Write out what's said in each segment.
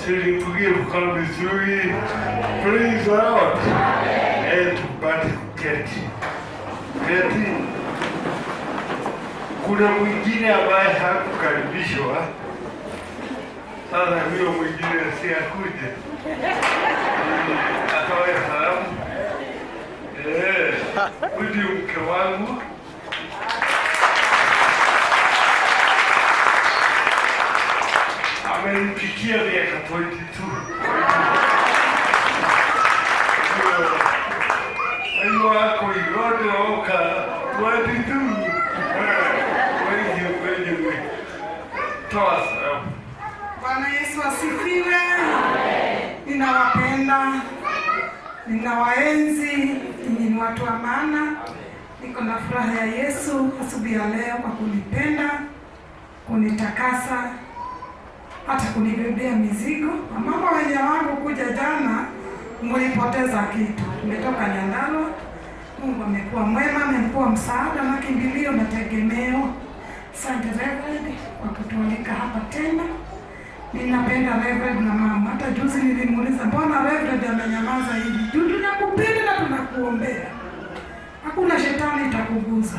Silipugie mkono vizuri. Praise the Lord. Tupate kuketi. Keti. Kuna mwingine ambaye hakukaribishwa. Sasa huyo mwingine si akuje. Akawe salamu. Huyu mke wangu. Amenipikia miaka 22. Ayo wako yote oka 22. Wengi. Toa salamu. Bwana Yesu asifiwe. Ninawapenda. Ninawaenzi. Ninyi ni watu wa maana. Niko na furaha ya Yesu asubuhi ya leo kwa kunipenda, kunitakasa, hata kunibebea mizigo. Mama wenye wangu kuja jana, mlipoteza kitu. Tumetoka Nyandarua. Mungu amekuwa mwema, amekuwa msaada na kimbilio na tegemeo. Asante Reverend kwa kutualika hapa tena. Ninapenda Reverend na mama. Hata juzi nilimuuliza, mbona Reverend amenyamaza hivi? Tunakupenda na tunakuombea. Hakuna shetani itakuguza.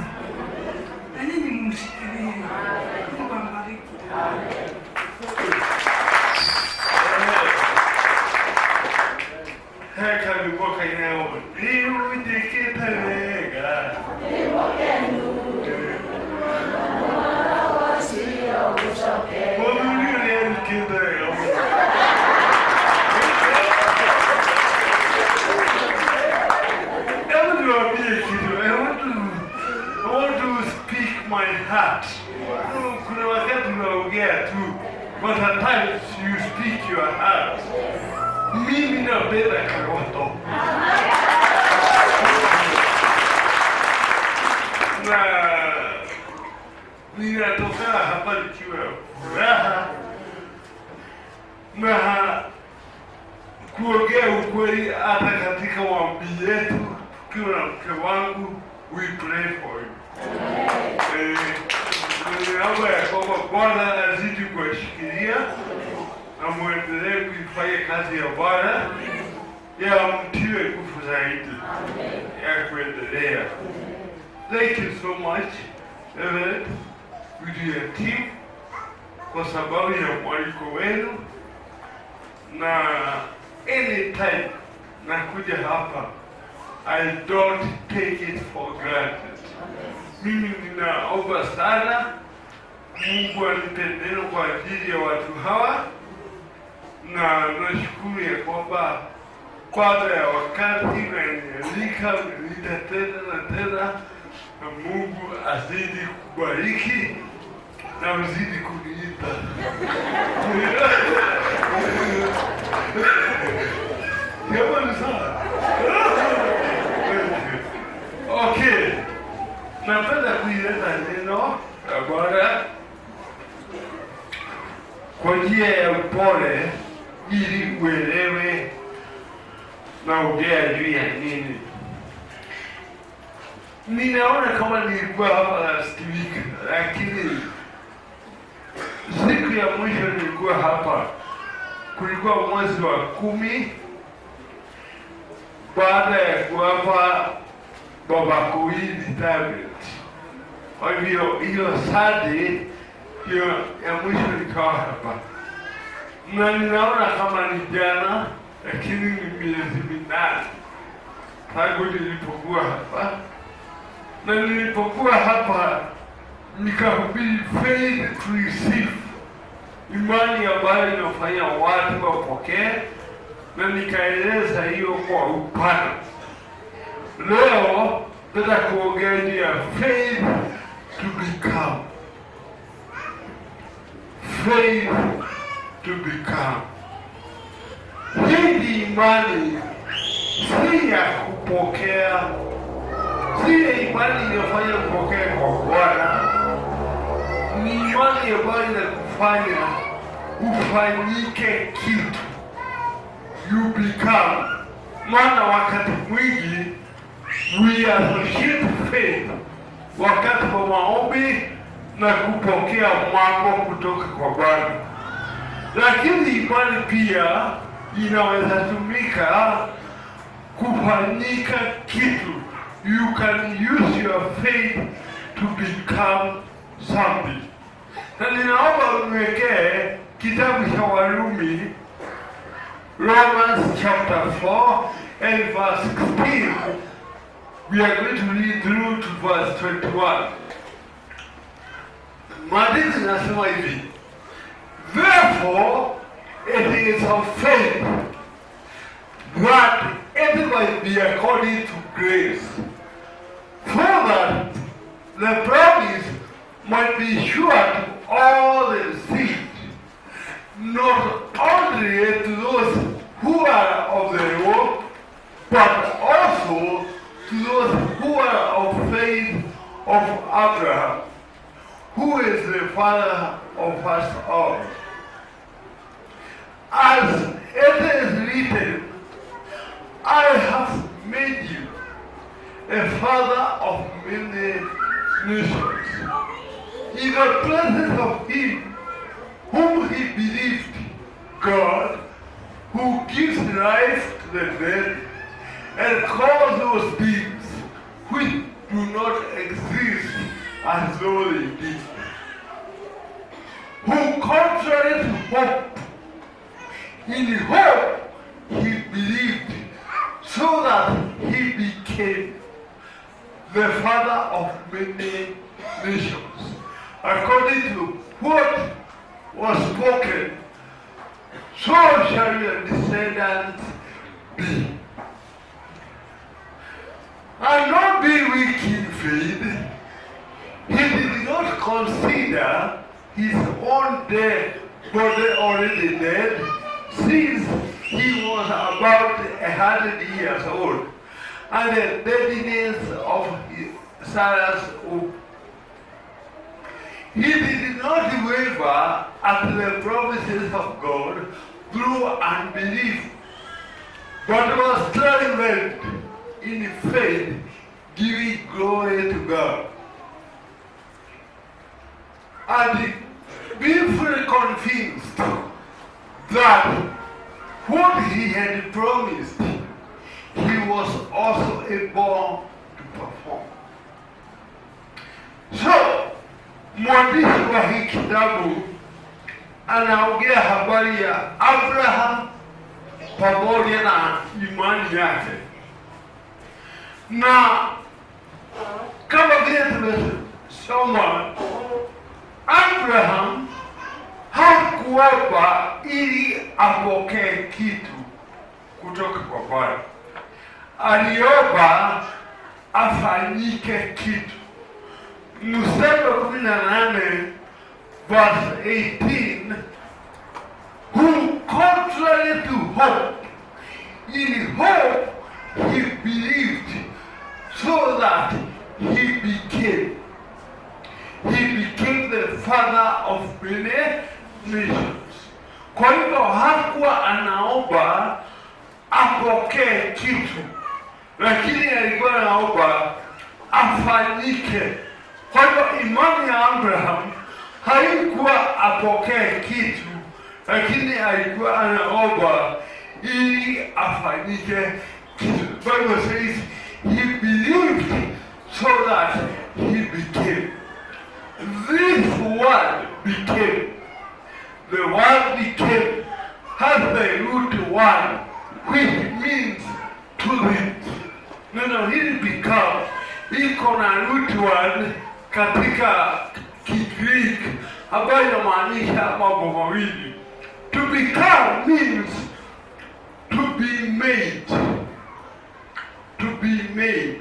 Na nyinyi mshikilie. Mungu ambariki. Heka liboka inao. Iu dikita lega. I want to speak my heart. Kuna wakati unaongea tu, but at times you speak your heart. Mimi napenda karoto. Na ninatoka hapa nikiwa furaha na kuongea ukweli. Hata katika maombi yetu tukiwa na mke wangu, we pray for you. Ninaomba ya kwamba Bwana azidi kuwashikilia na muendelee kuifanya kazi ya Bwana, ya mtiwe nguvu zaidi ya kuendelea. Thank you so much, Reverend, with your team, kwa sababu ya mwaliko wenu, na anytime nakuja hapa, I don't take it for granted. Mimi ninaomba sana Mungu anitendee kwa ajili ya watu hawa, na nashukuru ya kwamba baada ya wakati nanialika nilita tena na tena, na Mungu azidi kubariki na uzidi kuniita. Kama ni sawa. Okay. Napenda kuileta neno la Bwana kwa njia ya upole ili uelewe naongea juu ya nini. Ninaona kama nilikuwa hapa last week, lakini siku ya mwisho nilikuwa hapa, kulikuwa mwezi wa 10 baada ya kuwapa Baba Kuini tablet. Kwa hivyo hiyo Sunday hiyo ya mwisho nikawa hapa, na ninaona kama ni jana, lakini ni miezi 8 tangu nilipokuwa hapa. Na nilipokuwa hapa nikahubiri faith to receive, imani ambayo inafanya watu wapokee, na nikaeleza hiyo kwa upana. Leo nataka kuongea juu ya faith to become. Faith to become. Hii imani si ya kupokea, si imani inafanya kupokea kwa Bwana. Ni imani ambayo inakufanya ufanyike kitu. You become. Maana wakati mwingi we associate faith wakati wa maombi na kupokea mambo kutoka kwa Bwana. Lakini imani pia inaweza tumika kufanyika kitu. You can use your faith to become something. Na ninaomba uniwekee kitabu cha Warumi, Romans chapter 4 and verse 16. We are going to read through to verse 21. Maandiko yanasema hivi: therefore it is of faith that it might be according to grace, so that the promise might be sure to all the seed, not only to those who are of the old, but also to those who are of faith of Abraham, who is the father of us all. As it is written, I have made you a father of many nations, in the presence of him whom he believed, God, who gives life to the dead and calls those things which do not exist as though they did, who contrary to hope, in hope he believed, so that he became the father of many nations, according to what was spoken, so shall your descendants be. And not be weak in faith, he did not consider his own dead body already dead, since he was about 100 years old, and the deadness of Sarah's womb. He did not waver at the promises of God through unbelief, but was triumphant in faith, giving glory to God. And being fully convinced that what he had promised, he was also able to perform. So, mwandishi wa hii kitabu anaongea habari ya Abraham pamoja na imani yake, na kama vile tumesoma, Abraham hakuomba ili apokee kitu kutoka kwa Bwana. Aliomba afanyike kitu. Mstari wa 18 verse 18, who contrary to hope, in hope he believed, so that he became the father of many nations. Kwa hivyo hakuwa anaomba apokee kitu, lakini alikuwa anaomba afanyike. Kwa hivyo imani ya Abraham haikuwa apokee kitu, lakini alikuwa anaomba ili afanyike kitu. The Bible says he believed so that he became. This word became. The word became has the root word which means to live. Neno hili become iko na root word katika Kigreek ambayo inamaanisha mambo mawili. To become means to be made. To be made.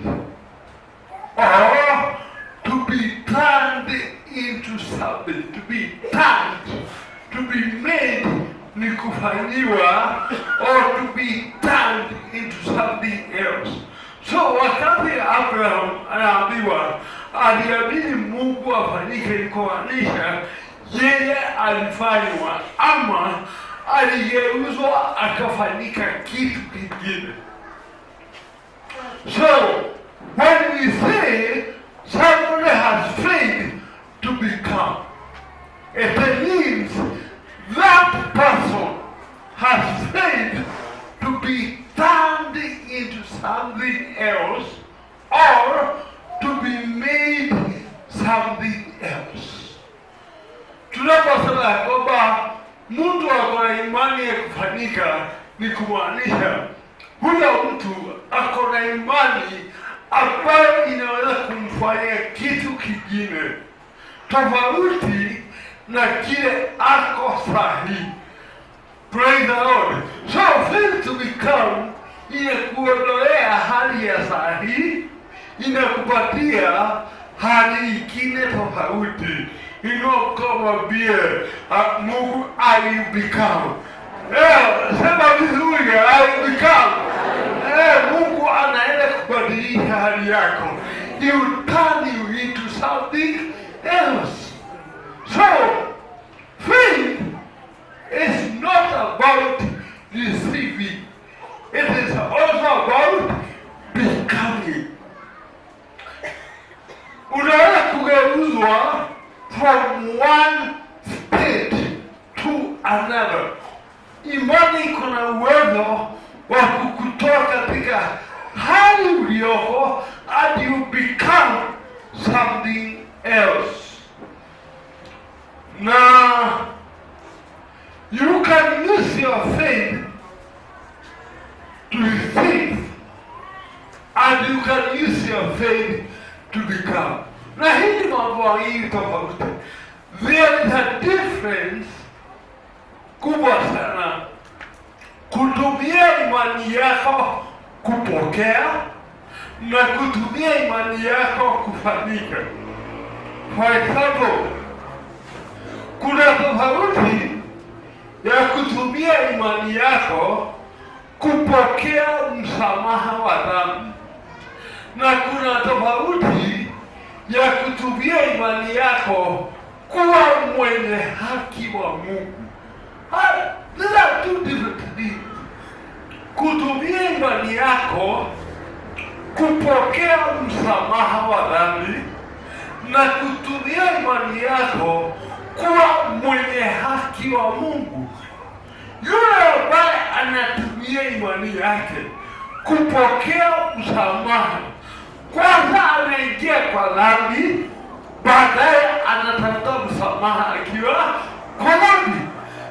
Or to be turned into something. To be turned. To be made ni kufanyiwa, or to be turned into something else. So wakati Abraham anaambiwa aliamini Mungu afanyike, ilimaanisha yeye alifanywa ama aligeuzwa akafanyika kitu kingine. So when we say somebody has faith to become, it means that person has faith to be turned into something else or to be made something else. Tunaposema kwamba mtu ako na imani ya kufanyika, ni kumaanisha huyo mtu ako na imani ambayo inaweza kumfanya kitu kingine tofauti na kile ako sahihi. Praise the Lord. So faith to become inakuondolea hali ya sahihi, inakupatia hali ingine tofauti. Inakwambia Mungu alibecome. Sema vizuri, alibecome. Mungu anaenda kubadilisha hali yako. He will turn you into something else. So faith is not about receiving. It is also about becoming. Unaweza kugeuzwa from one state to another. Imani kuna uwezo wa kukutoa katika hali ulioko and you become something else. Now, you can use your faith to receive, and you can use your faith to become. Na hili mambo mawili tofauti. There is a difference kubwa sana kutumia imani yako kupokea na kutumia imani yako kufanyika. For example, kuna tofauti ya kutumia imani yako kupokea msamaha wa dhambi, na kuna tofauti ya kutumia imani yako kuwa mwenye haki wa Mungu. These are two different things. Kutumia imani yako kupokea msamaha wa dhambi na kutumia imani yako kuwa mwenye haki wa Mungu. Yule ambaye anatumia imani yake kupokea msamaha, kwanza anaingia kwa dhambi, baadaye anatafuta msamaha akiwa kwa dhambi.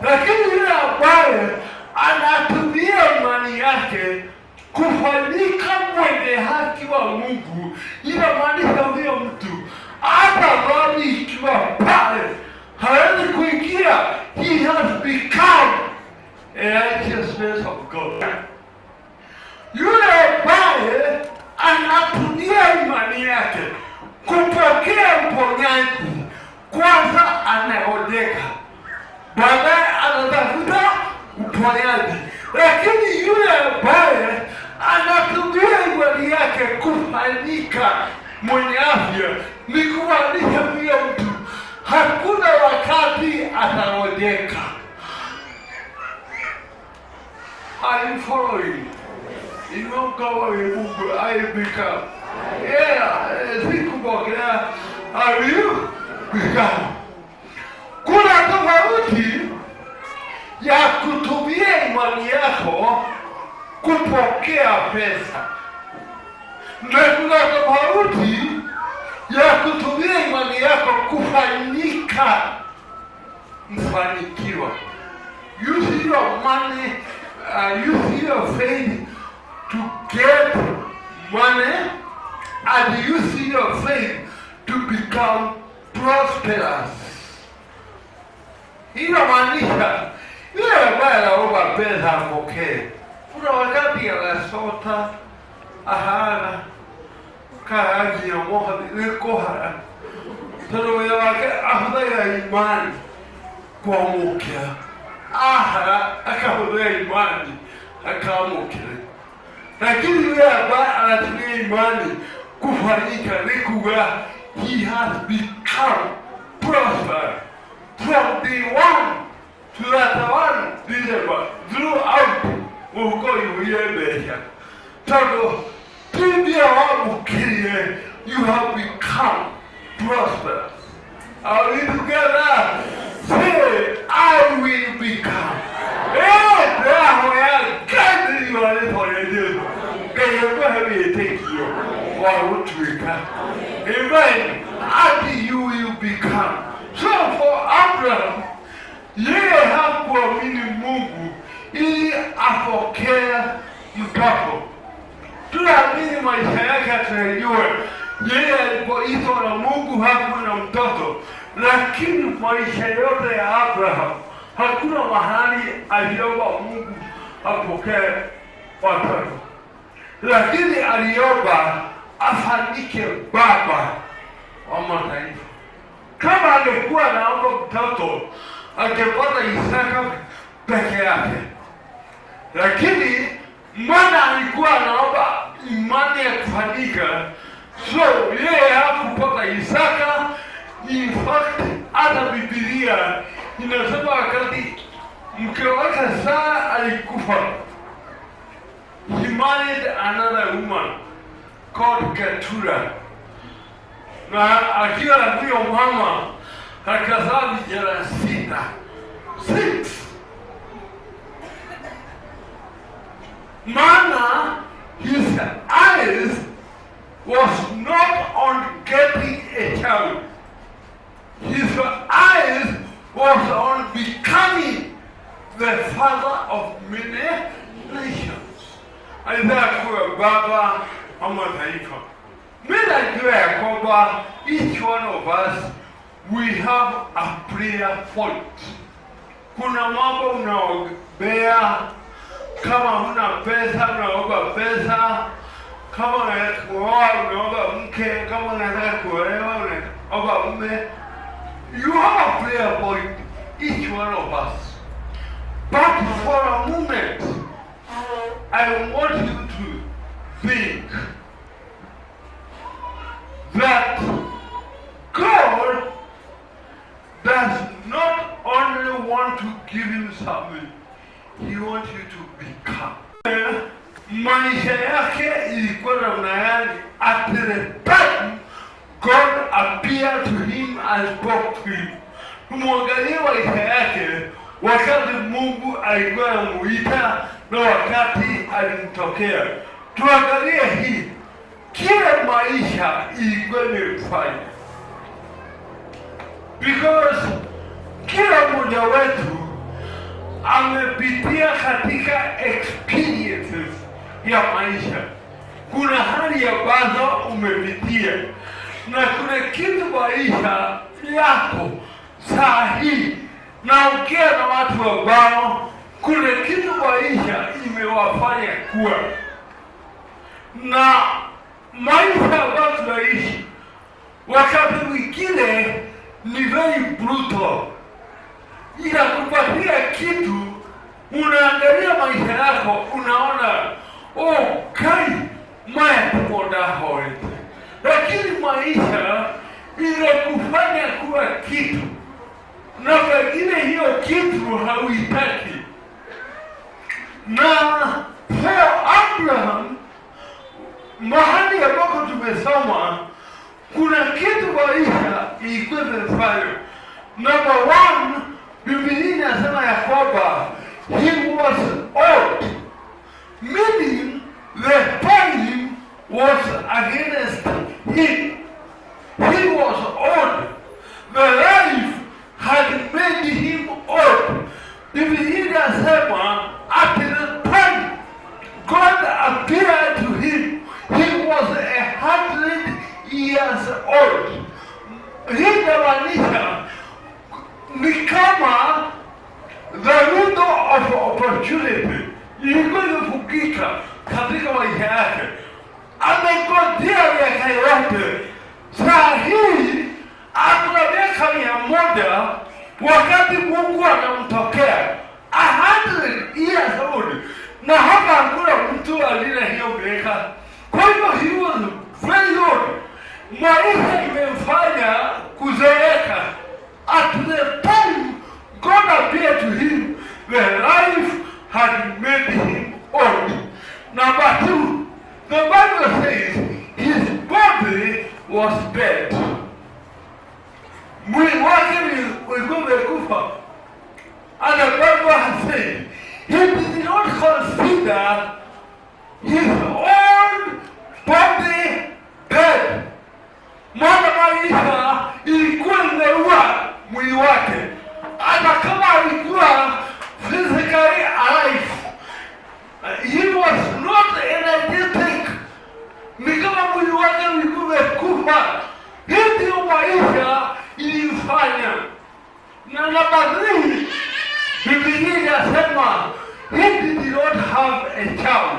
Lakini yule ambaye anatumia imani yake kufanyika mwenye haki wa Mungu, inamaanisha huyo mtu hata dhambi ikiwa pale hawezi kuingia. He has become a righteousness of God. Yule ambaye anatumia imani yake kupokea uponyaji, kwanza anaojeka, baadaye anatafuta uponyaji. Lakini yule ambaye anatumia imani yake kufanyika mwenye afya, ni kumaanisha huyo mtu hakuna wakati ataojeka. Are you following? Kama Mungu alibecome. Sikupokea, alibecome. Kuna tofauti ya kutumia imani yako kupokea pesa, na kuna tofauti ya kutumia imani yako kufanyika mfanikiwa. Use your money, use your faith to get money, and use your faith to become prosperous. Inamaanisha yule ambaye anaomba pesa apokee. Kuna wakati anasota ahana kaji ya moha nikoha tano ya wake ahudaya imani kwa mukya ahara akahudaya imani akamukya. Lakini yule ambaye anatumia imani kufanyika ni kuwa he has become prosperous from the one to the one December throughout uko yuyebeja. Tano Tibia wamukirie, you have become prosperous. Are we together? Say, I will become. There I can you a little bit. Can you go ahead and take you for what to become? Amen. And you will become. So for Abraham, yeye hakuamini Mungu ili apokee mtoto. Tunaamini maisha yake atarejua. Yeye alipoitwa na Mungu hakuwa na mtoto, lakini maisha yote ya Abraham hakuna mahali aliomba Mungu apokee watoto, lakini aliomba afanyike baba wa mataifa. Kama angekuwa anaomba mtoto, angepata Isaka peke yake, lakini mwana alikuwa anaomba imani ya kufanyika. So yeye hakupata Isaka. In fact, hata Biblia inasema wakati mke wake Sara alikufa, he married another woman called Keturah, na akiwa na huyo mama akazaa vijana 6. Maana his eyes was not on getting a child. His eyes was on becoming the father of many nations. Alikuwa baba wa mataifa. Mimi najua ya kwamba each one of us, we have a prayer point. Kuna mambo unaombea, kama huna pesa unaomba pesa, kama unataka kuoa unaomba mke, kama unataka kuolewa unaomba mume. You have a prayer point, each one of us. But for a moment, I want you to think that God does not only want to give you something, He wants you to become. Maisha yake ilikuwa namna gani? At the time God appeared to him and spoke to him. Tumwangalie maisha yake wakati Mungu alikuwa anamuita na wakati alimtokea. Tuangalie hii, kila maisha ilikuwa imefanya, because kila mmoja wetu amepitia katika experiences ya maisha. Kuna hali ambazo umepitia na kuna kitu maisha yako saa hii, na ukiwa na watu ambao kuna kitu maisha imewafanya kuwa na maisha ambayo tunaishi. Wakati mwingine ni very brutal, inakupatia kitu, unaangalia maisha yako, unaona kai maya tumonda horete, lakini maisha inakufanya kuwa kitu, na pengine hiyo kitu hauitaki. Na for Abraham, mahali ambako tumesoma, kuna kitu maisha ilikuwa imefanya. Number one, Biblia inasema ya kwamba he was old, meaning the time was against him. He was old. The life had made him old. Biblia inasema at the time God appeared to him, he was 100 years old. Hii inamaanisha ni kama the window of opportunity ilikuwa imefungika katika maisha yake. Amengojea miaka yote. Saa hii akuna miaka 100 wakati Mungu anamtokea 100 years old, na hapa hakuna mtu alina hiyo miaka. Kwa hivyo he was very old. Maisha imemfanya kuzeeka. At the time God appeared to him, the life had made him old. Number two, the Bible says his body was dead. Mwili wake ulikuwa umekufa. his own body dead. Mwana Maisha ilikuwa imeua mwili wake, hata kama alikuwa physically alive. He was not energetic. Ni kama mwili wake ulikuwa umekufa. Hii ndio Maisha ilimfanya. Na namba 3, Biblia inasema he did not have a child.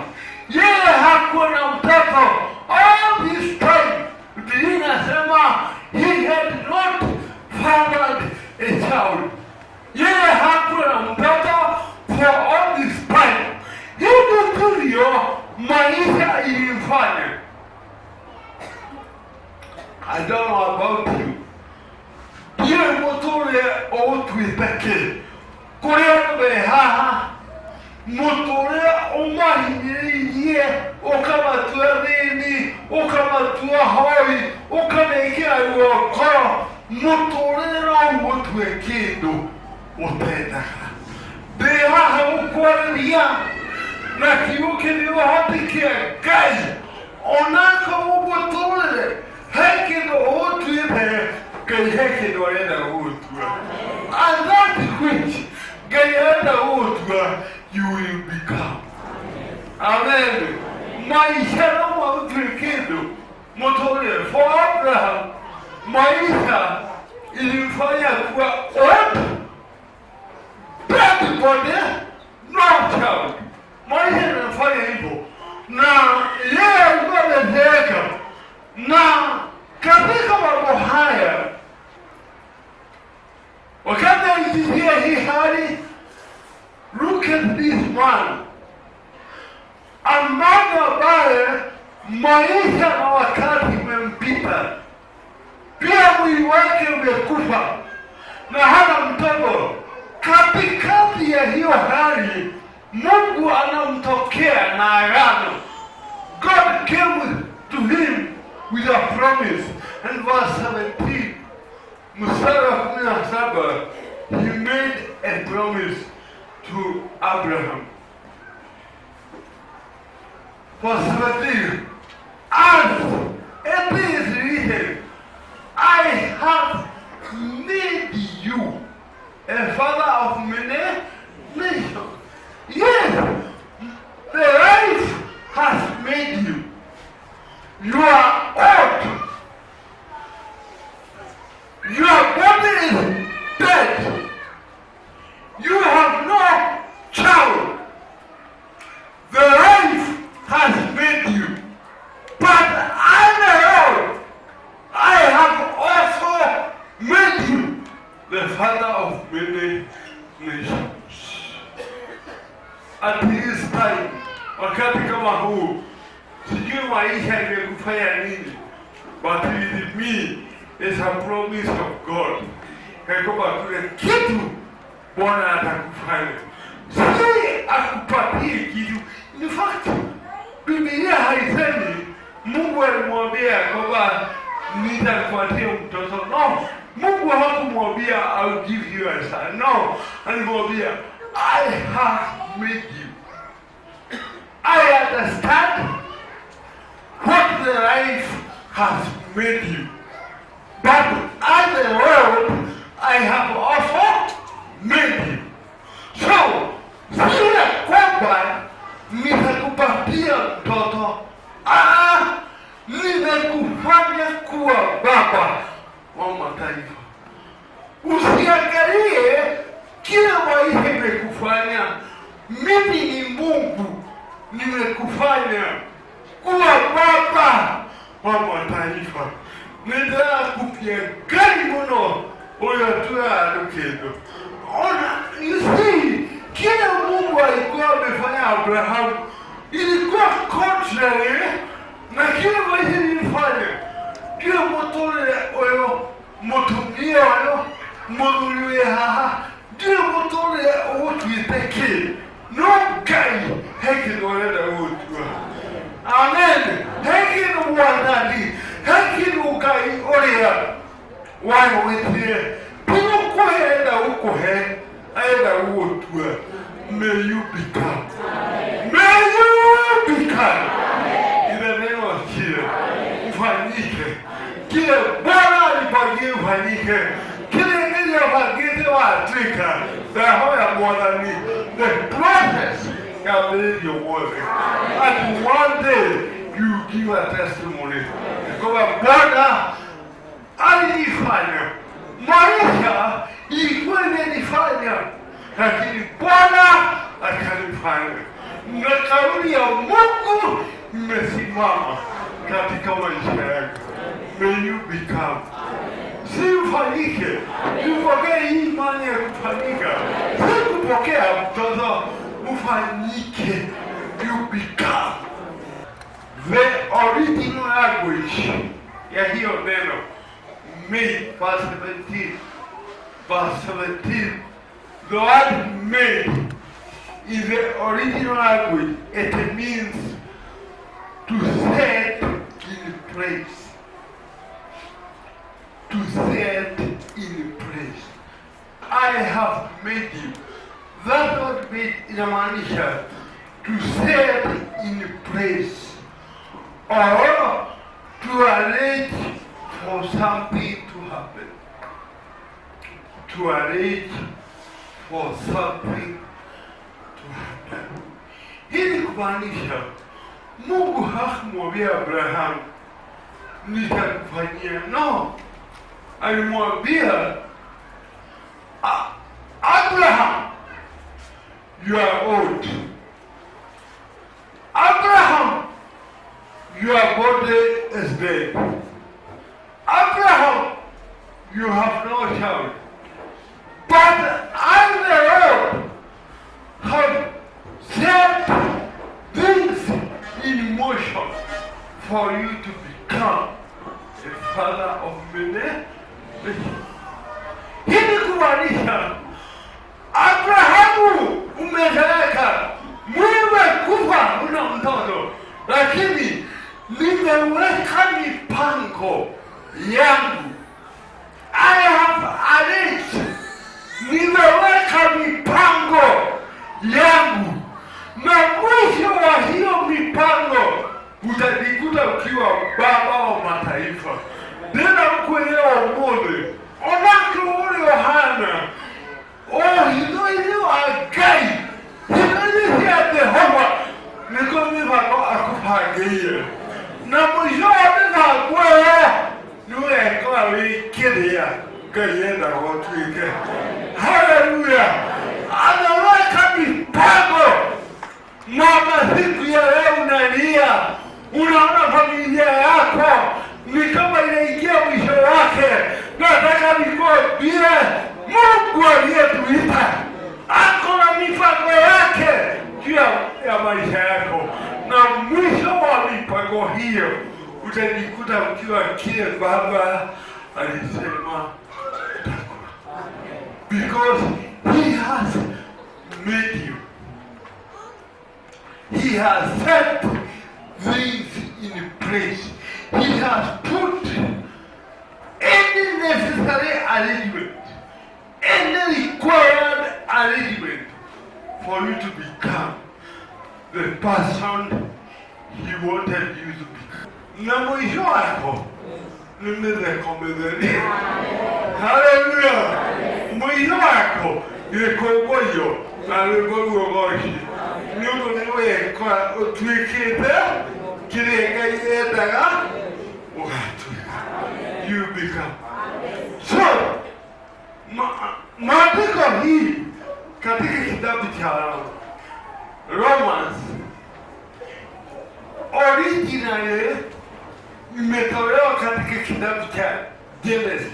Yeye hakuwa na mtoto all this time. Biblia inasema he had not fathered a child. Yeye hakuwa na mtoto for all this time. Hivyo ndivyo Maisha ilimfanya. I don't know about you. Yeye motore outwitake. Kuria behaha. Motore omahinyiriye. Okama tuadini. Okama tuahoi. Okama ikia uoko. Motore na outwekido. Otenda. Behaha ukwaria. Na kiuke ni wahatikia kazi. Onaka motore. Hekido outwite. Hekido enda outwa. And that which you will become. Amen. Maisha na mwakido. Motore. For Abraham, Maisha ilimfanya kuwa old, dead body, no child. Maisha inafanya hivyo. Na yeye alikuwa amezeeka. Na katika mambo haya, wakati alifikia hii hali, look at this man. Ambaye Maisha na wakati umempita. Pia mwili wake umekufa. Na hana mtoto. Katikati ya hiyo hali, Mungu anamtokea na agano. God came to him with a promise. And verse 17, mstari wa 17, he made a promise to Abraham. Verse 17, as it is written, I have made you a father of many nations. Yes, the life has made you. You are old. Your body is dead. You have no child. The life has made you. But I know I have also made you the father of many nations. At this time, wakati kama huu, sijui Maisha imekufanya nini, but with me is a promise of God. Kwamba kule kitu Bwana atakufanya. Si akupatie kitu. In fact, Biblia haisemi Mungu alimwambia kwamba nitakupatia mtoto. No, Mungu hakumwambia I'll give you a son. No, alimwambia I have made you. I understand what the life has made you. But as the Lord, I have also made you. So, sio kwamba nitakupatia mtoto. Nimekufanya kuwa baba wa mataifa. Usiangalie kile Maisha imekufanya. Mimi ni Mungu, nimekufanya kuwa baba wa mataifa. Nenda kupia gani mno oyo tuya adukedo. You see, kile Mungu alikuwa amefanya Abraham ilikuwa contrary na kile Maisha ilifanya. Kile motore oyo motumia oyo moduliwe haha. Kile motore otu iteke. No guy heki oreda otu. Amen. Heki no wanadi. Heki no guy orea. Why wetie? Pino kuhenda ukohe. Aida otu. May you become. May you become. kile Bwana alipangia ufanyike, kile kilichoandikwa roho ya Mwathani, the process ya mlivyo wote. And one day you give a testimony kwamba Bwana alinifanya, maisha ilikuwa imenifanya, lakini Bwana akanifanya, na kauli ya Mungu imesimama katika maisha yako. May you become. Si ufanyike, upokee hii imani ya kufanyika, si kupokea mtoto, ufanyike, you become. The original language ya hiyo neno made, verse 17, the word made in the original language, it means to set in place. To set in place. I have made you. That word made inamaanisha to set in place, or to arrange for something to happen. To arrange for something to happen. Hili kumaanisha Mungu hakumwambia Abraham nitakufanyia. No. Alimwambia Abraham, you are old. Abraham, your body is dead. Abraham, you have no child. But I, the Lord, have set things in motion for you to become a father of many. Hili kumaanisha Abrahamu, umezeeka, mwewe kufa, una mtoto, lakini nimeweka mipango yangu. I have arranged, nimeweka mipango yangu, na mwisho wa hiyo mipango utajikuta ukiwa baba wa mataifa. Tena mkuelewa umoja onako ule Yohana, hilo agai, hilo ya Jehova niko mivako akupangia, na mwisho wabivakwe niwe kwa wikiria kayenda watuike. Haleluya. Anaweka mipango. Mama, siku ya leo unalia, unaona familia yako ni kama inaingia mwisho wake. Nataka nikwambie Mungu aliyetuita ako na mipango yake juu ya maisha yako, na mwisho wa mipango hiyo utajikuta ukiwa kile Baba alisema utakuwa, because he has made you. He has set things in place. He has put any necessary arrangement, any required arrangement for you to become the person he wanted you to become. Na mwisho wako nimerekomendea. Haleluya. Mwisho wako nikogoyo na nikogogoshi. Nuko niwe kwa utwikite kirega yedaga ukatuika. You become. So maandiko hii katika kitabu cha Romans originally imetolewa katika kitabu cha Genesis.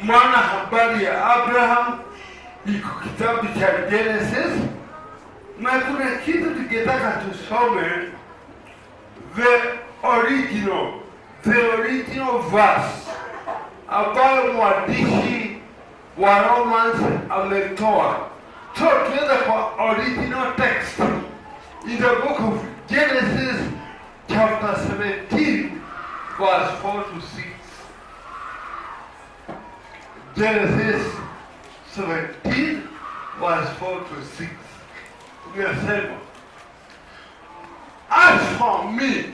Maana habari ya Abraham iko kitabu cha Genesis, na kuna kitu tukitaka tusome the original verse ambayo mwandishi wa Romans ametoa. So tuende kwa original text in the book of Genesis chapter 17 verse 4 to 6. Genesis 17 verse 4 to 6. Umesema, as for me,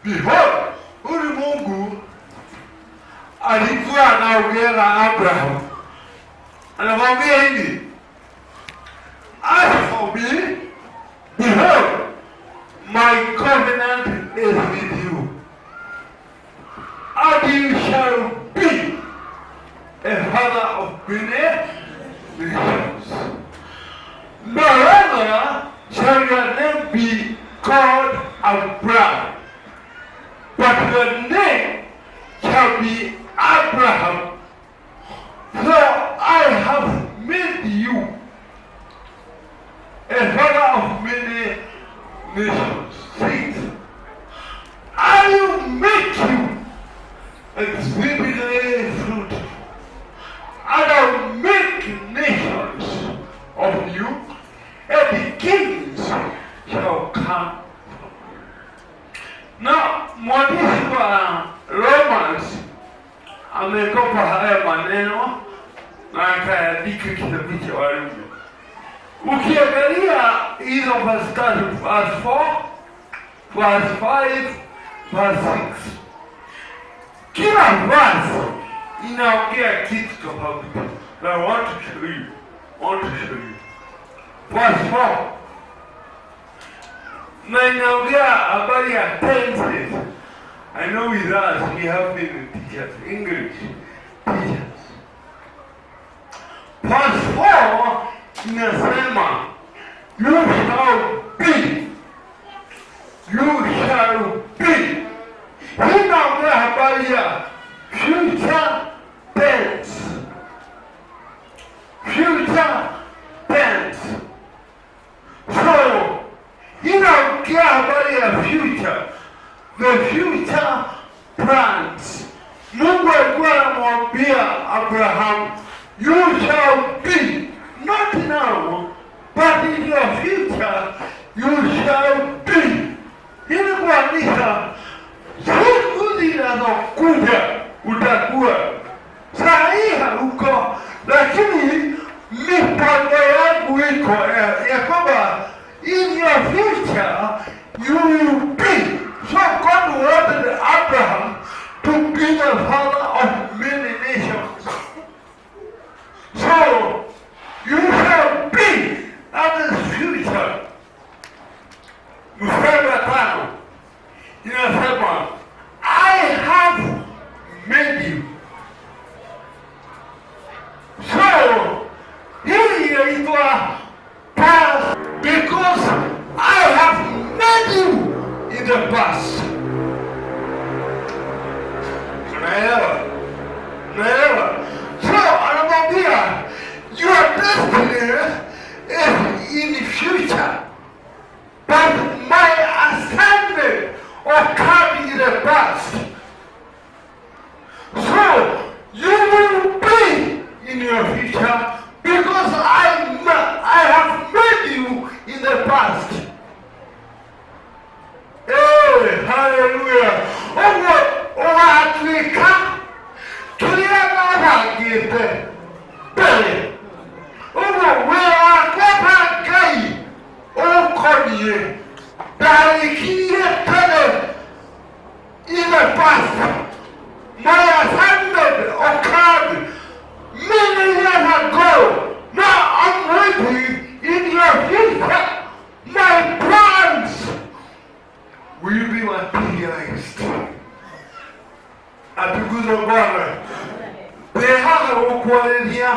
Behold, huyu Mungu alikuwa anaongea na Abraham, anamwambia hivi, as for me, behold, my covenant is with you, and you shall be a father of many nations. No longer shall your name be called Abraham, but your name shall be Abraham, for I have made you a father of many nations. 6. I will make you exceedingly fruitful, and I will make nations of you, and the kings shall come from you. Now, mwandishi wa Romans amekopa haya maneno na akaandika kitabu cha Warumi. Ukiangalia hizo verse 3, verse 4, verse 5, verse 6, kila verse inaongea kitu tofauti. I want to show you. Verse 4 na inaongea habari ya tenses. I know with us we have been teachers, English teachers. Verse 4 inasema you shall be. Hii inaongea habari ya future tense. So inaongea habari ya future, the future plans. Mungu alikuwa anamwambia Abraham, you shall be, not now, but in your future you shall be. Ili kuanisha siku zinazokuja utakuwa. Saa hii hauko, lakini mipango yangu iko ya kwamba in your future you will be. So God wanted Abraham to be the father of many nations. So you shall be, that is future. Mstari wa 5 inasema I have made you. So hii inaitwa past because I have made you in the past. Unaelewa? So anamwambia your destiny is in the future, but my assignment occurred in the past. So you will be in your future because I have made you in the past. Hey, hallelujah. Africa, tulianagite pele. Wewa gai okonie darikie pele in the past. My assignment occurred many years ago. Now I'm waiting in your future. My plans will be materialized. Atukuzwe Bwana. Behaga ukualelia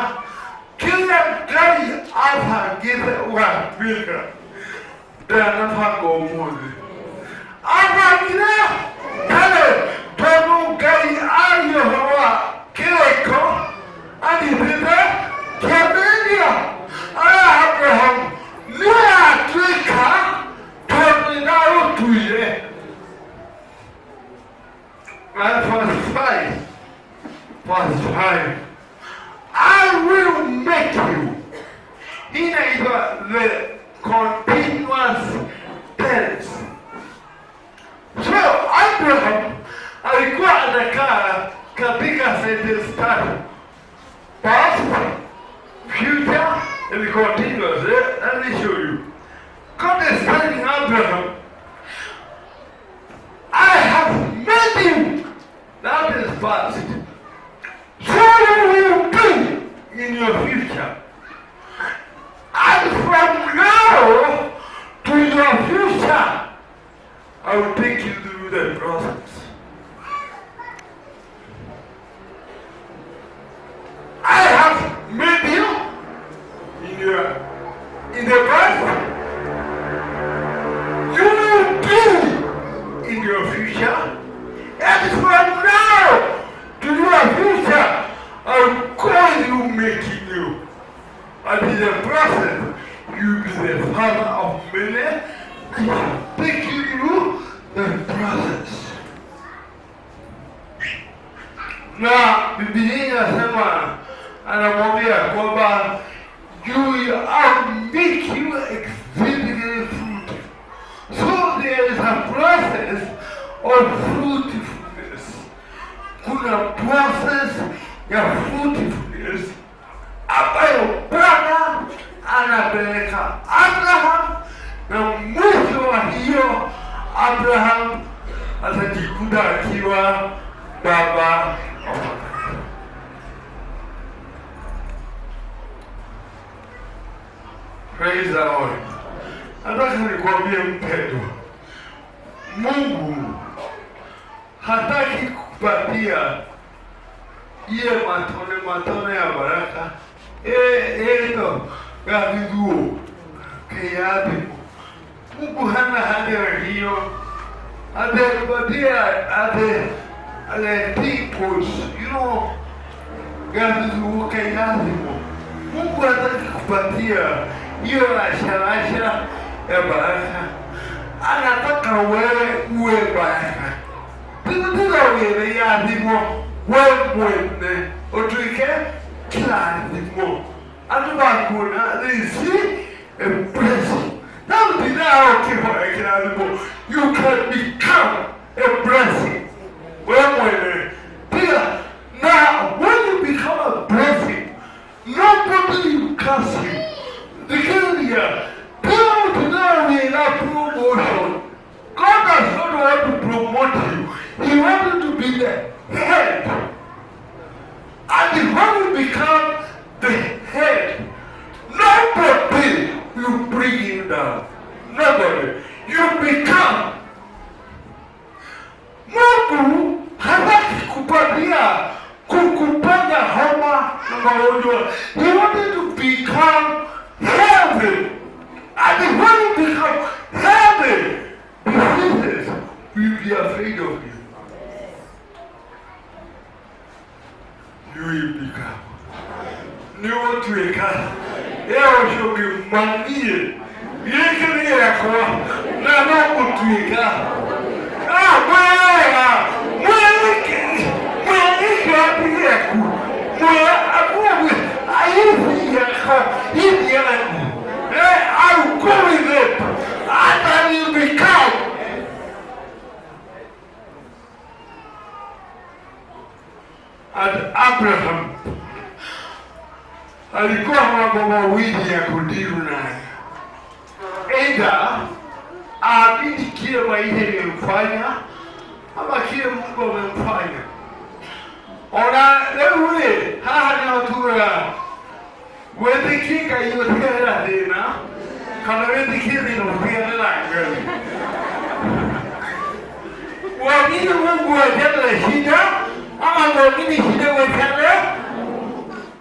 kila gari atagire ukapika tena pako umuzi. Atagire kale tono gari ayo hawa kileko adipite kemelia ala Abraham ni Afrika tono na utuye. Verse 5, I will make you. Here is the continuous tense. So Abraham alikuwa anakaa katika sentence tatu: past, future and continuous. I will take you through the process. I have made you in the past. You will be in your future. And from now to your future, I'm going to make you. And in the process, you'll be the father of many. And I'll take you through the process. Na Biblia inasema, anamwambia kwamba I'll make you exceedingly fruitful. So there is a process of fruitfulness. Kuna process ya fruitfulness ambayo Bwana anapeleka Abraham, na mwisho wa hiyo Abraham atajikuta akiwa baba. Praise the Lord. Nataka nikwambie mpendwa, Mungu hataki kukupatia ile matone ya baraka. Eto gaviduo kayadi. Mungu hana haja hiyo. Atakupatia tipos, gaviduo kayadi. Mungu hataki kukupatia hiyo rasha ya baraka. Anataka wewe uwe baraka. Tuna wewe ya adimo wewe mwene otuike kila adimo. Atubakuna risi a blessing. Now kila adimo, you can become a blessing. Wewe mwene. Now when you become a blessing, nobody will curse you. People today will have promotion. God does not want to promote you. He wanted to be the head. And when you become the head, nobody will bring you down. Nobody. You become. Mungu hataki kukupanga homa na magonjwa. He wanted to become heaven. And when you become heaven, diseases will be afraid of you. You will become. Ni watu weka. Yao shogi manie. Yekene yako. Na Mungu tuika. Mweke wapi yako. Akuwe. Hivi yako. I will go with it. And I will become. And Abraham alikuwa mambo mawili ya kudiru naye. Either aamini kile maisha ilimfanya ama kile Mungu amemfanya. Ona leo haha ni watura wewe kinga yote ya dena kana wewe kile ndio ndio Wamini Mungu ajala shida ama wamini shida wekale.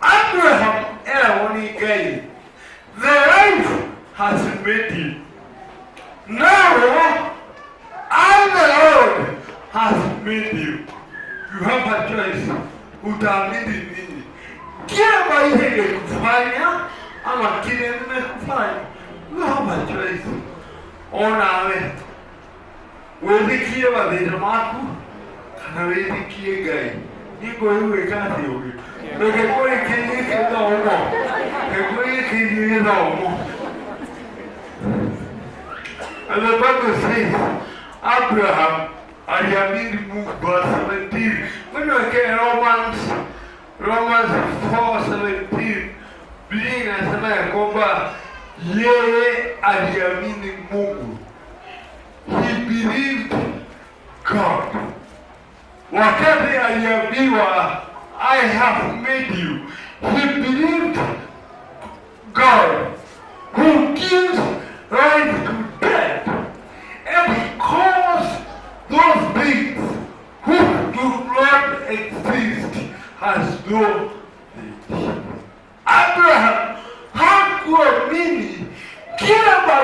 Abraham era woni gai. The life has made you. Now the Lord has made you. You have a choice. Utaamini nini? Kile maisha kufanya ama kile nimekufanya. You have a choice. Onawe. Wewe kia badira maku kana wewe kia gai. Niko wewe kazi wewe. Wewe kwa kile kile omo. Wewe kile omo. And the Bible says Abraham aliamini Mungu verse 17. When you look at Romans 4:17, Biblia inasema ya kwamba yeye aliamini Mungu. He believed God. Wakati aliambiwa I have made you, he believed God who gives life to death and he calls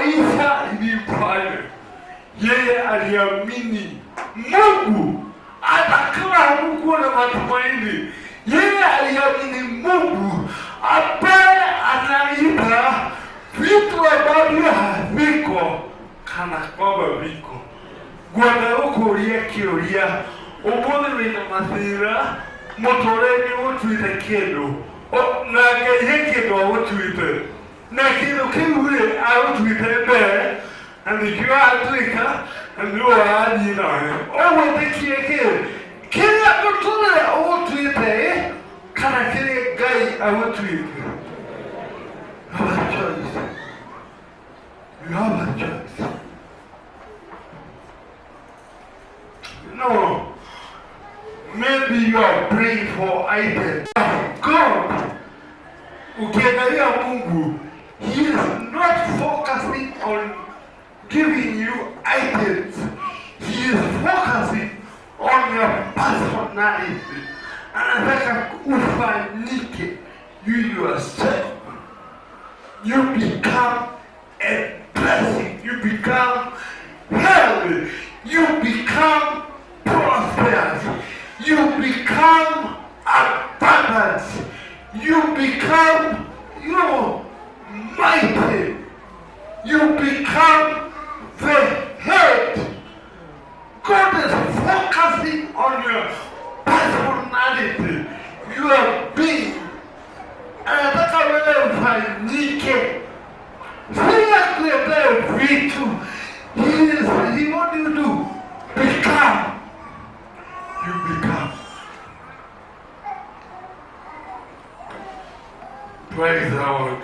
Isa ilimfanya yeye aliamini Mungu, hata kama hakuwa na matumaini. Yeye aliamini Mungu ambaye anaipa vitu ambavyo haviko kana kwamba viko. Gwanda ukuria kiuria umuthi wina mathira mutoreni utuite kindu na Ngai kindu agutuite na kindu kiu ri agutuite mbere na nikio atuika na ndio athi nawe ogwitikie kiria gutule ugutuite kana kiria Ngai agutuite. You have a choice. You have a choice. No. Maybe you are praying for items. God, ukiangalia Mungu, He is not focusing on giving you items. He is focusing on your personality. Anataka ufanyike you yourself. You become a blessing. You become healthy. You become prosperous. You become abundant. You become, mighty. You become the head. God is focusing on your personality. You are being. Anataka wewe ufanyike. Sina kuletea vitu. He wants you to become. You become. Praise the Lord.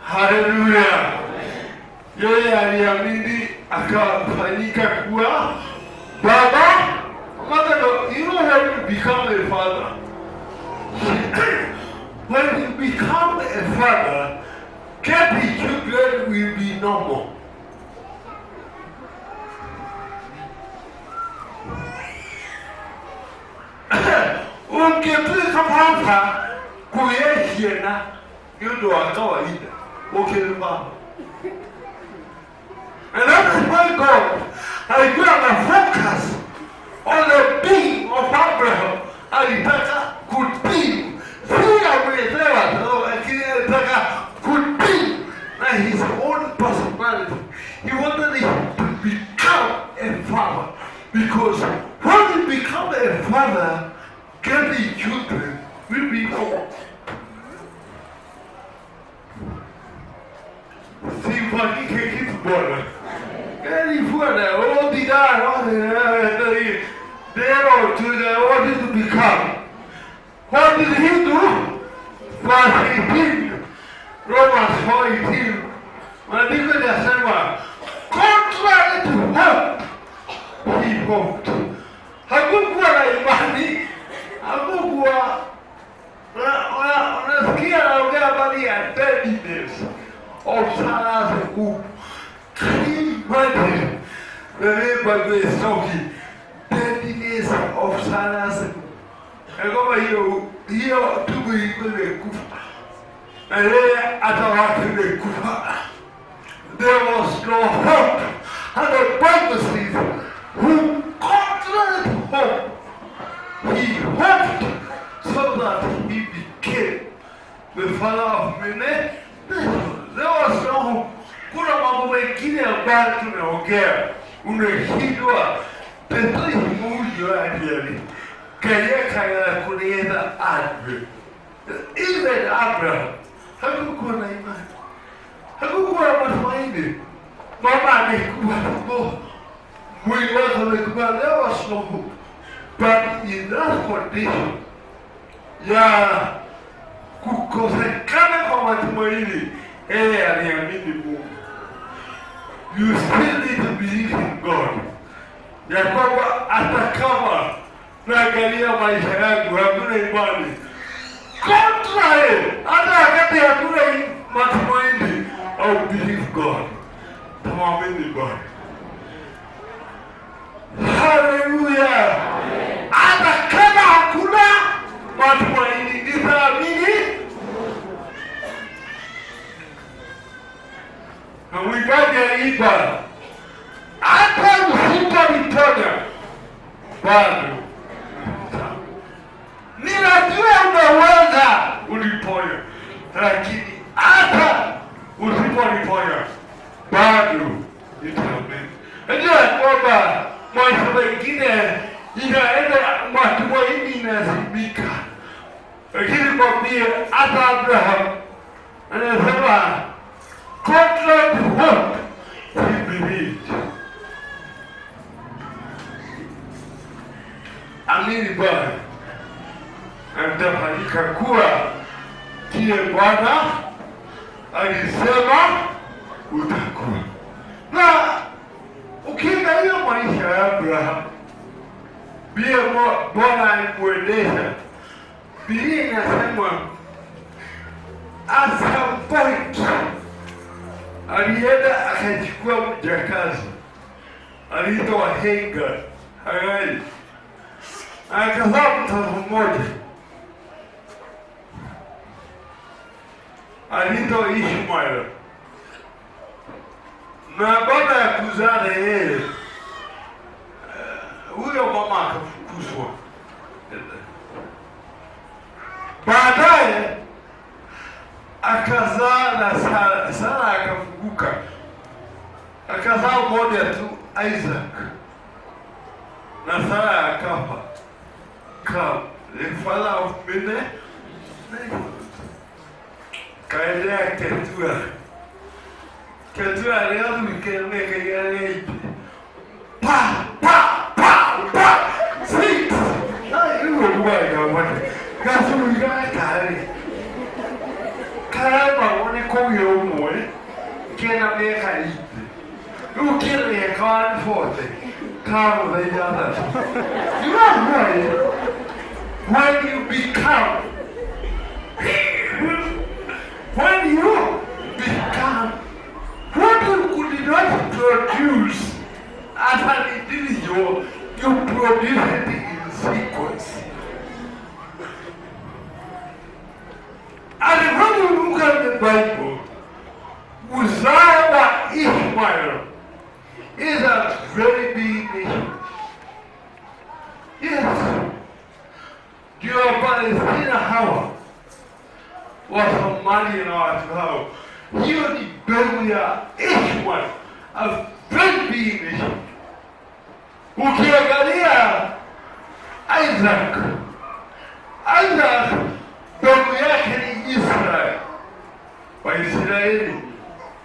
Hallelujah. Yeye aliamini akafanyika kuwa baba. You know when you become a father. When you become a father, getting children will be normal. Ukipika hapa kuyehiena yudo wa kawaida ukilima. And that is why God has given a focus on the being of Abraham. Alitaka kutii. Si amelewa lakini alitaka kutii na his own personality. He wanted him to become a father. Because when you become a father, getting children will be normal. Sifanyike kitu bwana. Bwana, all the what did he become? What did he do? Verse 18, Romans 4:18. Maandiko yanasema contrary to hope, he hoped. Hakukuwa na imani, hakukuwa unasikia naongea habari ya deadness of Sarah's womb. Can you imagine the way Bible is talking? Deadness of Sarah's womb. Kama hiyo tumbo ilikuwa imekufa. Na yeye hata watu imekufa. There was no hope. And the Bible says, who contrary to hope, he hoped so that he became the father of many. There was no hope. Kuna mambo mengine ambayo tunaongea unashindwa Petro imujo ajali kaya kulienda adwe. Even Abraham hakukuwa na imani, hakukuwa na matumaini. Mama amekuwa mwili wake amekuwa. There was no hope. But in that condition ya kukosekana kwa matumaini, yeye aliamini Mungu. You still need to believe in God. Ya kwamba hata kama naangalia maisha yangu hakuna imani, contrary, hata wakati hakuna matumaini, I believe God. Tamamini God. Hallelujah. Hata kama hakuna matumaini, nitaamini. na mwimbaji aliimba, hata usipoliponya bado ninajua unaweza uliponya, lakini hata usipoliponya bado nitaamini. Najua kwamba maisha mengine inaenda matumaini inazimika, lakini mwambie hata Abraham anasema God not hope he believed. Amini Bwana, atafanyika kuwa kile Bwana alisema utakuwa. Na ukiangalia maisha ya Abraham, vile Bwana alimwendesha, Biblia inasema at some point alienda akachukua mjakazi aliitwa Hagai, akazaa mtoto mmoja aliitwa Ishmael, na baada ya kuzaa yeye huyo mama akafukuzwa. Baadaye akazaa na Sara akafunguka, akazaa mmoja tu Isaac, na Sara akafa. The father of many nations. Kaendea Ketura leo nikemeka yale pa six. Hiyo bwana bwana. Kasuluga kare. Kara baone ko yo moe. Kena meka ipe. Ukire kan forte. Come the other. You know why? When you become what you could not produce as an individual, you produce it in sequence. And when you look at the Bible, Uzziah Ishmael is a very big nation. Yes. Your Palestina hawa wa Somalia na watu hao, hiyo ni mbegu ya Ishmael, a very big nation. Ukiangalia Isaac mbegu yake ni Israel, Waisraeli,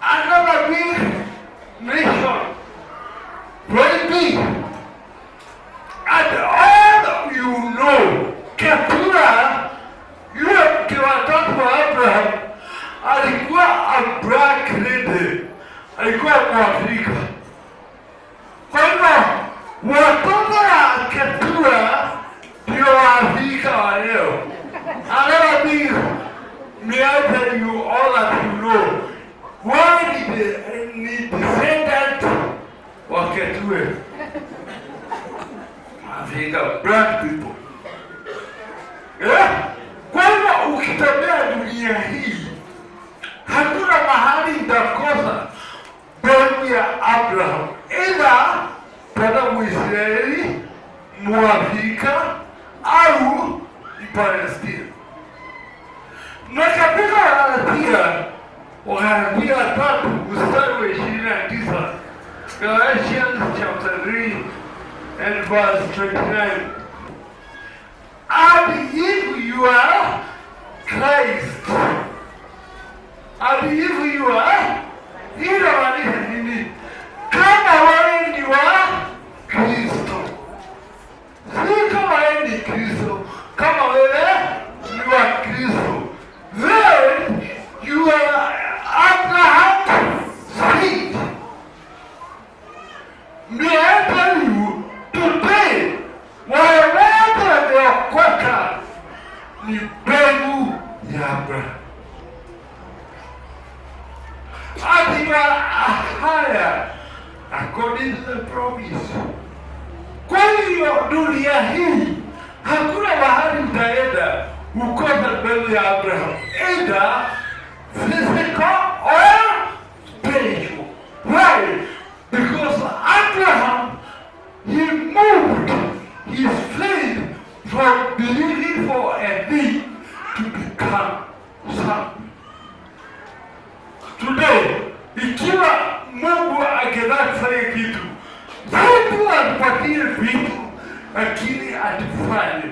another big nation, very big, and all you know. Ketura yule mke wa tatu wa Abraham alikuwa a black lady, alikuwa Mwafrika. Kwa hivyo watoto wa Ketura ndio Waafrika wa leo. Another thing, may I tell you all that you know, why ni descendant wa Ketura, Afrika, black people. Kwa hivyo ukitembea dunia hii, hakuna mahali utakosa mbegu ya Abraham, ila tada Mwisraeli, Mwafrika au Palestina. Na katika Wagalatia 3 mstari wa 29, Galatians chapter 3 and verse 29. And if you are Christ, and if you are, inamaanisha nini? Kama wewe ni wa Kristo, si kama wewe ni Kristo, kama wewe ni wa Kristo, then you are Abraham's seed. May I tell you today, wameokoka ni mbegu ya Abraham. Atika haya according to the promise. Kwa hiyo dunia hii hakuna mahali utaenda ukosa mbegu ya Abraham, either physical or spiritual. lakini atufanye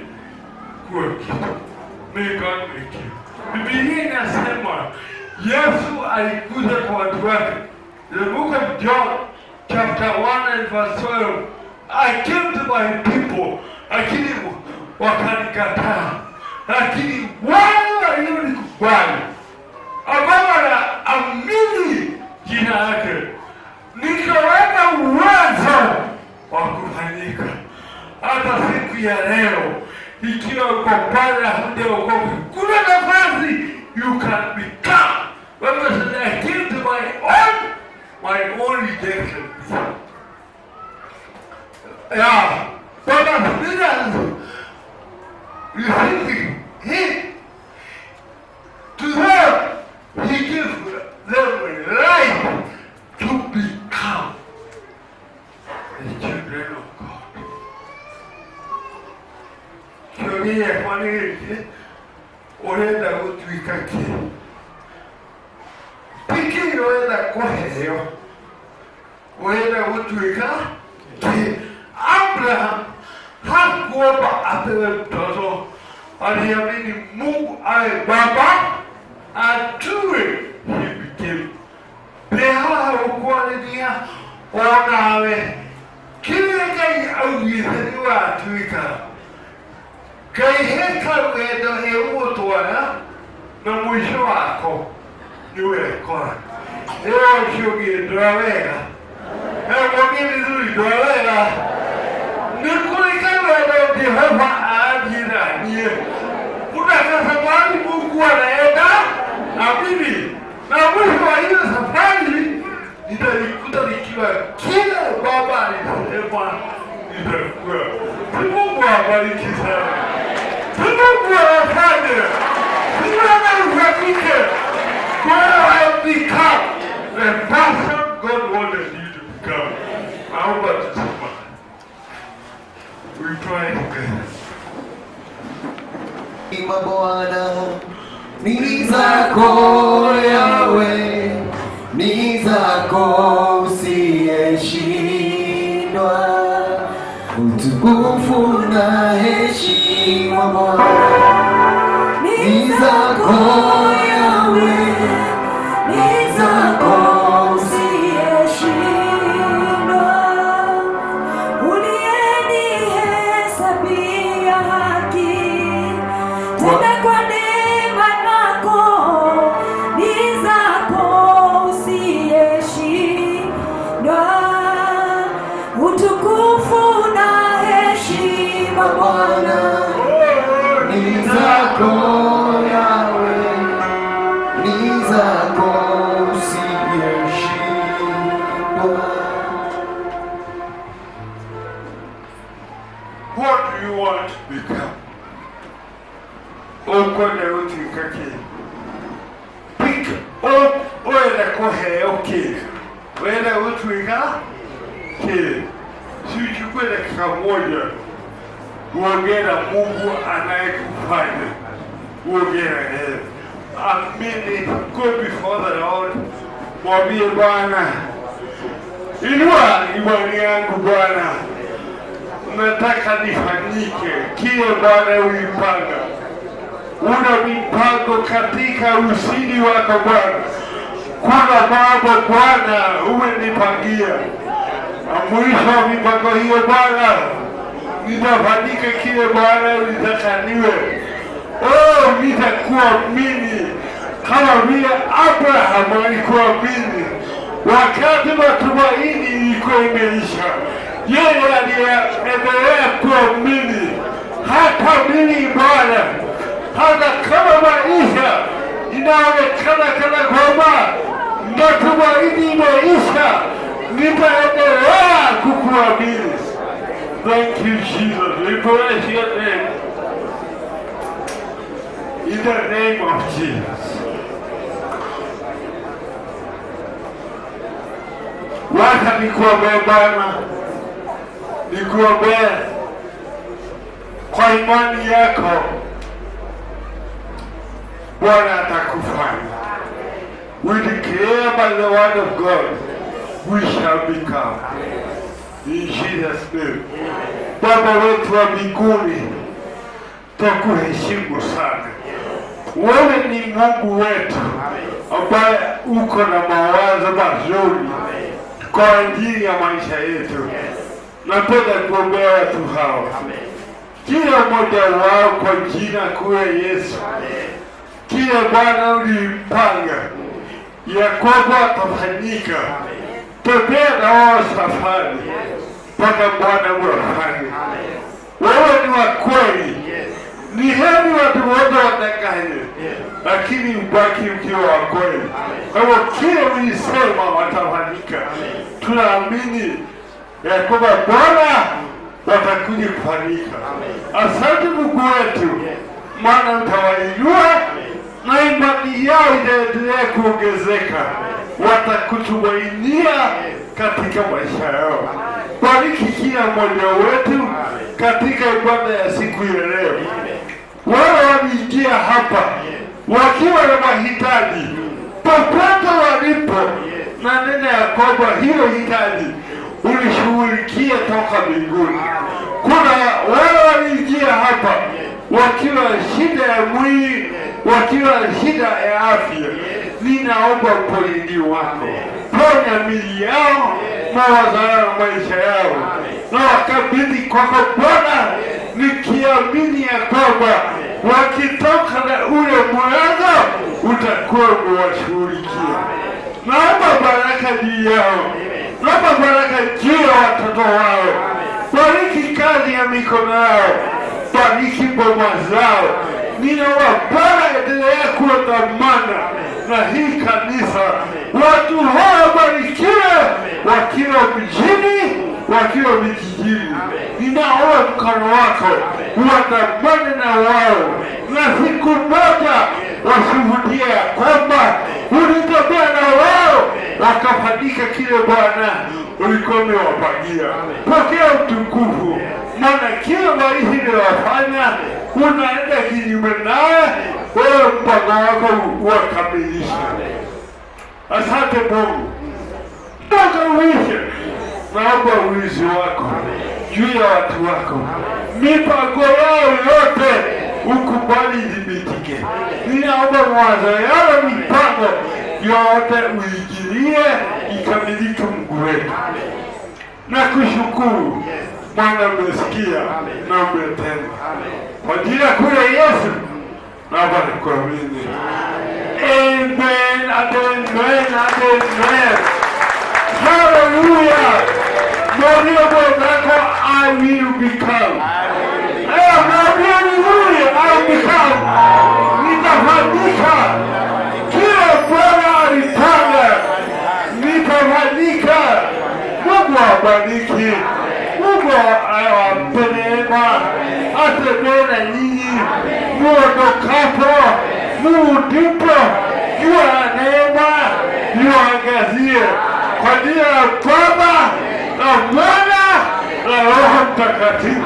kuwa kitu. May God make you. Biblia inasema Yesu alikuja kwa watu wake. The book of John chapter 1 and verse 12. I came to my people, lakini wakanikataa. Lakini wale walionikubali, ambao wanaamini jina lake, nikaweka uwezo wa kufanyika. Hata siku ya leo, ikiwa uko pale hujaokoka, kuna nafasi, you can become. Bible says, I came to my own rejections. Yeah, but as leaders receiving Him, to them, He gives them a right to become the children of God. Kionia kwa nini unaenda kutuika kile? Piki unaenda kwa heo. Unaenda kutuika kile. Abraham hakuomba apewe mtoto. Aliamini Mungu awe baba atue. He became. Behala ukualinia onawe. Kile kai augithaniwa atuika. Kai heka wedo heumutuana na mwisho wako niwe kora. Ewa shugi drawega. Ewa mimi zuri drawega. Nikulika wedo Jehova ajiranie. Unaka safari Mungu anaenda na mimi. Na mwisho wa hiyo safari nitalikuta nikiwa kila baba alisema nitakuwa. Mungu awabariki sana. Mungu awafanye. Mungu ufanyike. God have become the person God wanted you to become. Naomba tusema. We try together. Ima Bwana ni zako Yahweh, ni zako usiyeshindwa, utukufu na heshima Bwana ni zako Yahweh, ni zako usiyeshindwa, uliyenihesabia haki tena kwa neema yako, ni zako usiyeshindwa, utukufu na heshima Bwana ni zako Yahweh, ni zako usiyeshindwa. What do you want to become? Okwenda utika kile. Pick up oenda koheo kile. Oenda utika kile. Sichukue dakika moja uongee na Mungu anayekufanya. Uongee na yeye. Amini, go before the Lord. Mwambie Bwana, inua imani yangu Bwana. Nataka nifanyike kile Bwana ulipanga. Una mipango katika usini wako Bwana. Kuna mambo Bwana umenipangia. Na mwisho wa mipango hiyo Bwana, nitafanyika kile Bwana ulitakaniwe. Oh, nitakuamini kama vile Abraham alikuamini wakati matumaini ilikuwa imeisha. Yeye aliendelea kuamini hata mimi Bwana, hata kama maisha inaonekana kana kwamba matumaini imeisha, nitaendelea kukuamini. Thank you, Jesus. We bless your name. In the name of Jesus. Wacha nikuombee Bwana. Nikuombee kwa imani yako. Bwana atakufanya. We declare by the word of God, we shall become. In Jesus' name. Baba wetu wa mbinguni, twakuheshimu sana. Wewe ni Mungu wetu ambaye uko na mawazo mazuri kwa ajili ya maisha yetu. Napenda kuombea watu hao, kila mmoja wao kwa jina kuu la Yesu. Kila Bwana ulipanga ya kwamba atafanyika, tembea na wao safari mpaka Bwana mwafanye. Wewe ni wa kweli. Ni heri watu wote wadanganye, lakini ubaki ukiwa wa kweli. Kwa hivyo kile ulisema watafanyika. Tunaamini ya kwamba Bwana watakuja kufanyika. Asante Mungu wetu, maana utawainua na imani yao itaendelea kuongezeka. Watakutumainia katika maisha yao. Bariki kila mmoja wetu katika ibada ya siku ya leo. Wale waliingia hapa wakiwa na mahitaji, popote walipo, na neno ya kwamba hilo hitaji ulishughulikia toka mbinguni. Kuna wale waliingia hapa wakiwa shida ya mwili, wakiwa shida ya afya. Ninaomba uponyaji wako, ponya miili yao, mawazo yao na maisha yao, na wakabidhi kwako Bwana, nikiamini ya kwamba wakitoka na ule mwanzo utakuwa umewashughulikia. Naomba baraka juu yao, naomba baraka juu ya watoto wao. Bariki kazi ya mikono yao, bariki boma zao. Ninaomba Bwana endelea kuwa dhamana na hii kanisa. Watu hao barikiwe, wakiwa mjini, wakiwa vijijini. Ninaomba mkono wako uandamane na wao, na siku moja washuhudie ya kwamba ulitembea na wao wakafanyika kile Bwana ulikuwa umewapangia. Pokea utukufu, maana kile maisha wafanya unaenda kinyume naye, wewe mpango wako wakamilisha. Asante Mungu. Uishe, naomba ulinzi wako juu ya watu wako. Mipango yao yote ukubali idhibitike. Ninaomba mawazo yao, mipango yote uingilie ikamilike. Mungu wetu, na kushukuru Bwana, umesikia na umetenda. Kwa jina kule Yesu naomba nikuamini. Amen and amen and amen. Hallelujah. Mwambie mwenzako, I will become. Mwambie vizuri, I will become. Nitafanyika. Kila Bwana alipanga, nitafanyika. Mungu awabariki. Mungu awape neema. Atembee na nyinyi muondokapo, murudipo. Jua la neema liwaangazie. Kwa jina la Baba na Mwana na Roho Mtakatifu.